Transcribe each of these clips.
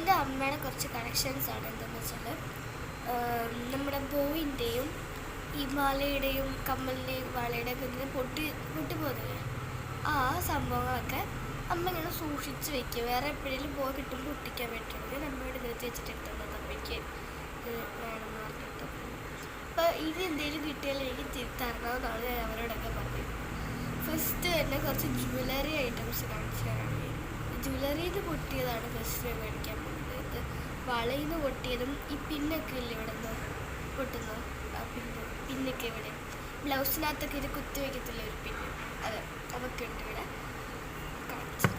എൻ്റെ അമ്മയുടെ കുറച്ച് കളക്ഷൻസ് ആണ്. എന്താണെന്ന് വെച്ചാൽ നമ്മുടെ ബോയിൻ്റെയും ഈ മാലയുടെയും കമ്മലിൻ്റെയും വളയുടെയൊക്കെ ഇങ്ങനെ പൊട്ടിപ്പോകുന്നില്ലേ, ആ സംഭവങ്ങളൊക്കെ അമ്മ ഇങ്ങനെ സൂക്ഷിച്ച് വയ്ക്കുക. വേറെ എപ്പോഴെങ്കിലും പോയി കിട്ടുമ്പോൾ പൊട്ടിക്കാൻ പറ്റുന്നത് അമ്മയോട് നിർത്തി വെച്ചിട്ടെടുത്തത് അമ്മയ്ക്ക് വേണമെന്ന് പറഞ്ഞിട്ട്. അപ്പോൾ ഇത് എന്തെങ്കിലും കിട്ടിയാൽ എനിക്ക് തരണമെന്നാണ് ഞാൻ അവരോടൊക്കെ പറഞ്ഞത്. ഫസ്റ്റ് തന്നെ കുറച്ച് ജ്വല്ലറി ഐറ്റംസ് കാണിച്ചു തരാൻ. ജ്വല്ലറിയിൽ നിന്ന് പൊട്ടിയതാണ് ഫസ്റ്റ് മേടിക്കാൻ പോകുന്നത്. വളയിൽ നിന്ന് പൊട്ടിയതും ഈ പിന്നൊക്കെ ഇല്ല ഇവിടെ നിന്ന് പൊട്ടുന്നു. ആ പിന്നൊക്കെ ഇവിടെ ബ്ലൗസിനകത്തൊക്കെ ഇത് കുത്തി വയ്ക്കത്തില്ല ഒരു പിന്ന്, അതൊക്കെ ഉണ്ട് ഇവിടെ കാണിച്ചു.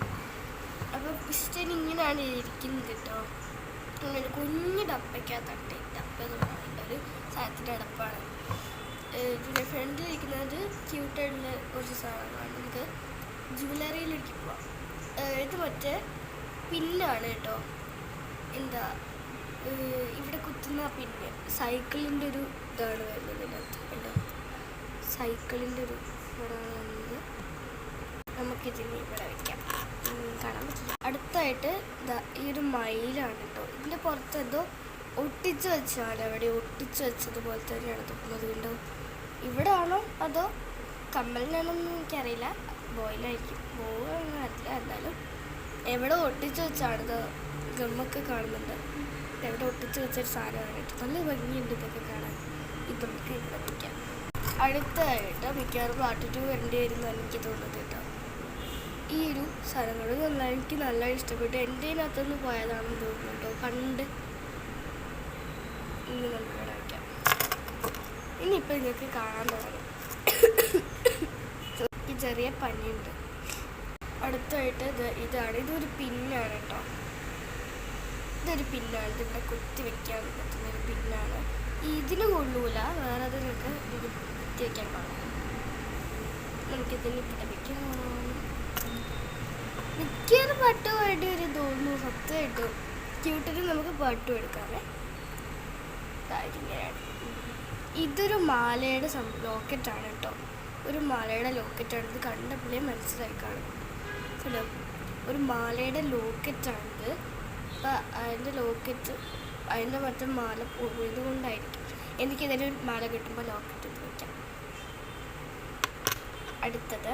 അപ്പോൾ ക്രിസ്റ്റ്യൻ ഇങ്ങനെയാണ് ഇരിക്കുന്നത് കേട്ടോ. അങ്ങനെ കുഞ്ഞു ഡപ്പയ്ക്കകത്തട്ടെ, ഡപ്പ എന്ന് പറയുന്ന ഒരു സാധനത്തിൻ്റെ അടപ്പാണ്. ഇതിൻ്റെ ഫ്രണ്ടിൽ ഇരിക്കുന്നത് ക്യൂട്ടായിട്ടുള്ള കുറച്ച് സാധനങ്ങളാണ്. നമുക്ക് ജ്വല്ലറിയിലേക്ക് പോവാം. ഇത് മറ്റേ പിന്നാണ് കേട്ടോ. എന്താ ഇവിടെ കുത്തുന്ന പിന്ന് സൈക്കിളിൻ്റെ ഒരു ഇതാണ് വരുന്നത് ഇതിനകത്ത് കേട്ടോ. സൈക്കിളിൻ്റെ ഒരു ഇവിടെയാണ് വന്നത്. നമുക്കിതിന് ഇവിടെ വയ്ക്കാം, കാണാൻ പറ്റില്ല. അടുത്തായിട്ട് ഈ ഒരു മയിലാണ് കേട്ടോ. ഇതിൻ്റെ പുറത്ത് എന്തോ ഒട്ടിച്ച് വെച്ചാണ്, അവിടെ ഒട്ടിച്ച് വെച്ചതുപോലെ തന്നെയാണ് തോന്നുന്നത്. കണ്ടോ, ഇവിടെ ആണോ അതോ കമ്മലിനാണോന്നും എനിക്കറിയില്ല. ബോയിലായിരിക്കും, ബോയിലൊന്നും അറിയില്ല. എന്നാലും എവിടെ ഒട്ടിച്ച് വെച്ചാണിത് ഗമ്മൊക്കെ കാണുന്നുണ്ട്. എവിടെ ഒട്ടിച്ച് വെച്ചൊരു സാധനമാണ് കേട്ടോ. നല്ല ഭംഗിയുണ്ട് ഇതൊക്കെ കാണാൻ. ഇത് നമുക്ക് ഇവിടെ വയ്ക്കാം. അടുത്തായിട്ട് മിക്കവാറും പാർട്ട് 2 വരേണ്ടി വരുന്നതാണ് എനിക്ക് തോന്നുന്നത് കേട്ടോ. ഈ ഒരു സാധനങ്ങൾ എനിക്ക് നല്ല ഇഷ്ടപ്പെട്ടു. എൻ്റെ ഇതിനകത്തൊന്ന് പോയതാണെന്ന് തോന്നുന്നു കേട്ടോ പണ്ട്. ഇനി നമുക്ക് ഇവിടെ വയ്ക്കാം. ഇനിയിപ്പോൾ നിങ്ങൾക്ക് കാണാൻ തുടങ്ങും. ഈ ചെറിയ പനിയുണ്ട്. അടുത്തായിട്ട് ഇതാണ്. ഇതൊരു പിന്നാണ് കേട്ടോ. ഇതൊരു പിന്നാണ്. ഇതിവിടെ കുത്തി വെക്കാൻ പറ്റുന്നൊരു പിന്നാണ്. ഇതിന് കൊള്ളൂല, വേറെ അതിനൊക്കെ ഇത് കുത്തി വെക്കാൻ പാടില്ല. നമുക്കിതിന് ഇവിടെ വയ്ക്കാം. മിക്കവാറും പട്ട് വേണ്ടി വരും തോന്നുന്നു. സത്യമായിട്ടും ക്യൂട്ടിന് നമുക്ക് പട്ടും എടുക്കാമേ. ഇങ്ങനെയാണ്. ഇതൊരു മാലയുടെ ലോക്കറ്റാണ് കേട്ടോ. ഒരു മാലയുടെ ലോക്കറ്റാണ്. ഇത് കണ്ടപ്പോഴേ മനസ്സിലായി കാണും കേട്ടോ. ഒരു മാലയുടെ ലോക്കറ്റാണിത്. അപ്പം അതിൻ്റെ ലോക്കറ്റ് അതിൻ്റെ മറ്റേ മാല പോയത് കൊണ്ടായിരിക്കും. എനിക്കിതിന് ഒരു മാല കിട്ടുമ്പോൾ ലോക്കറ്റ് ഇട്ട് വയ്ക്കാം. അടുത്തത്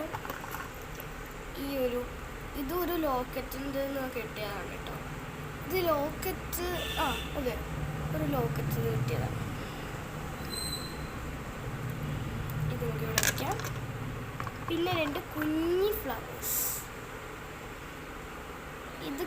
ഇതൊരു ലോക്കറ്റിൻ്റെ കിട്ടിയതാണ് കേട്ടോ. ഇത് ലോക്കറ്റ് അതെ, ഒരു ലോക്കറ്റ് കിട്ടിയതാണ്. ഇത് നമുക്ക് ഇവിടെ വയ്ക്കാം. പിന്നെ 2 കുഞ്ഞി ഫ്ലവേഴ്സ്. ഇത്